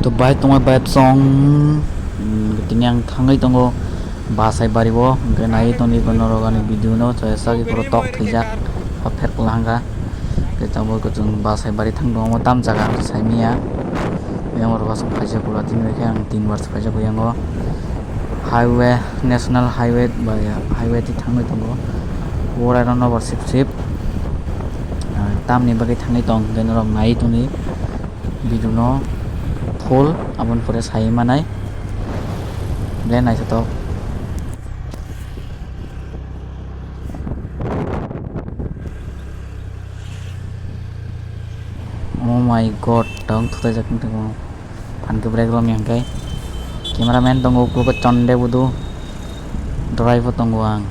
bai tongo bai song tinyang thangai tongo basai baribo nai toni konorogani video no sa ki pro tok thijak hafet langa ke tamo ko jung basai bari thangdong mo tam jaga saimia yang oro basam phaja pura tin ke ang 3 bar phaja ko yango highway national highway by highway ti thangai tongo ora no number 6 tam ni bagai thangai tong genorong nai toni video no full abon pore sai manai le nai sato oh my god tong thutai jak tung pan ke break rom yang kai cameraman tongo ko chonde budu driver tongo ang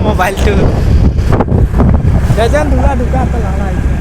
mobile तो गजन दुला दुका तो लाना है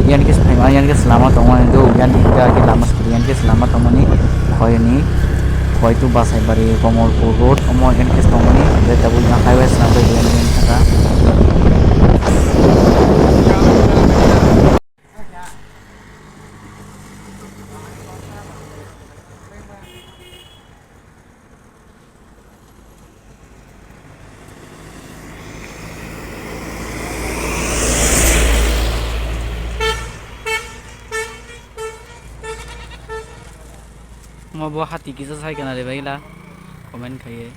yang di sepengah yang di selamat teman itu yang di lama sekali yang di selamat teman ini kau itu basai bari Komolpur road omong yang di teman ini ada tabu yang highway sampai yang kata mau buah hati kisah saya kena lebih lah komen kayak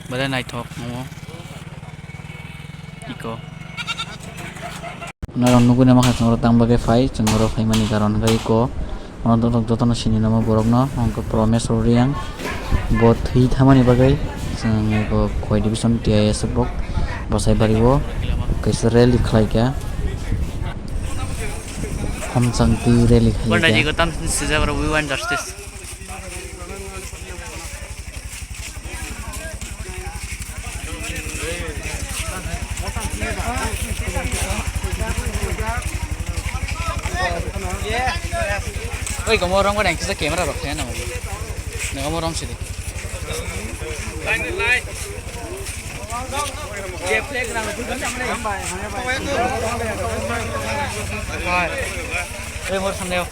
boleh naik talk mau iko naron nugu nama khas ngoro tang bagai fai cengoro fai mani karon gai ko orang tok jotono sini nama borok no angko promise riang bot hi thamani bagai sang ko koi division TIS bok basai bariwo kaisa rally khlai kya hum changti rally khlai banda ji ko tam sija bro we want justice oi kamu orang kau yang kisah kamera roknya nama gue, nggak kamu orang sini. Oi mau sambil.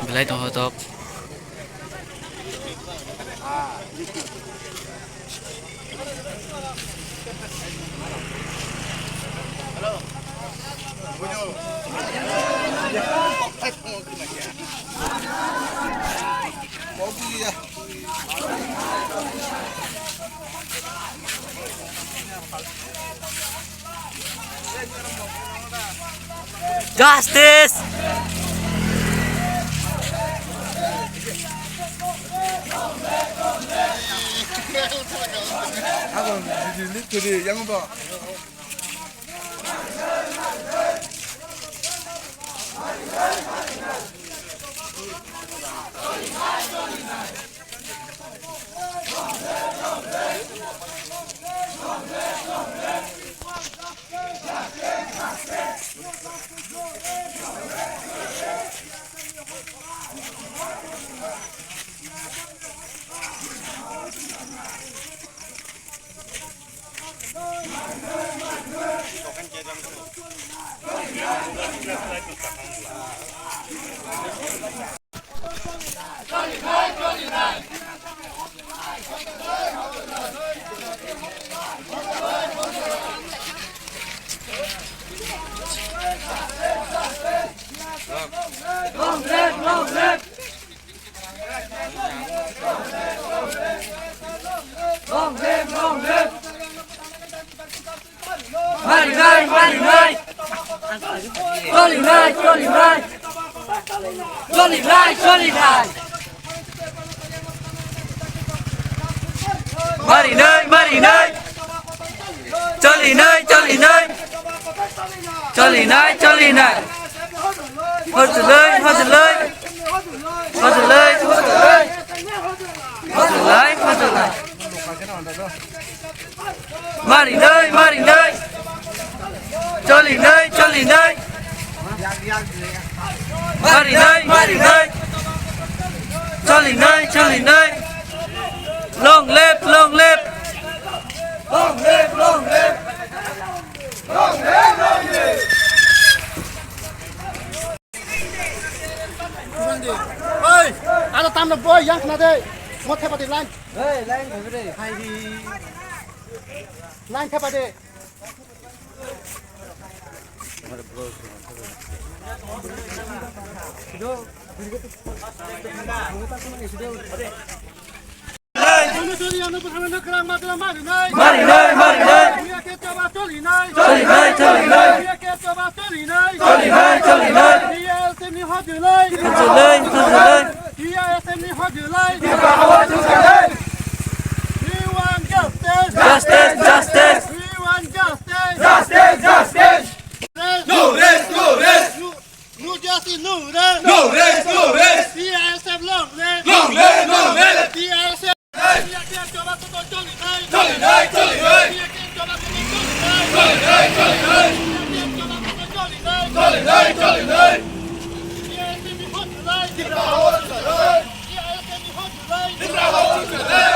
Belai toh top. Justice. Ako jadi yang apa? Jolly night, jolly night. Mari nơi, mari nơi. Jolly night, jolly night. Jolly night, jolly night. Hot lời, hot lời. Hot lời, hot lời. Hot lời, hot lời. Mari nơi, mari nơi. Jolly nơi, jolly nơi. Mari nơi, mari nơi. Jolly nơi, jolly nơi. Long live, long live. Long live, long live. Long live, long live. Ơi, ăn tam đồng bơi, yang kena deh. Mau tepat di line. Hey, lain apa deh? Hai di line tepat deh. Mari nơi, mari nơi. Jolly nơi, jolly nơi. Jolly nơi, jolly nơi. Hot lời, hot lời. Justice, justice. Justice, justice. No rest, no rest. No justice, no rest. No rest, no rest. BSF long rest. Long live, long live. BSF. Jolly night, jolly night. Jolly night, jolly night. Jolly night, jolly night. Hot life.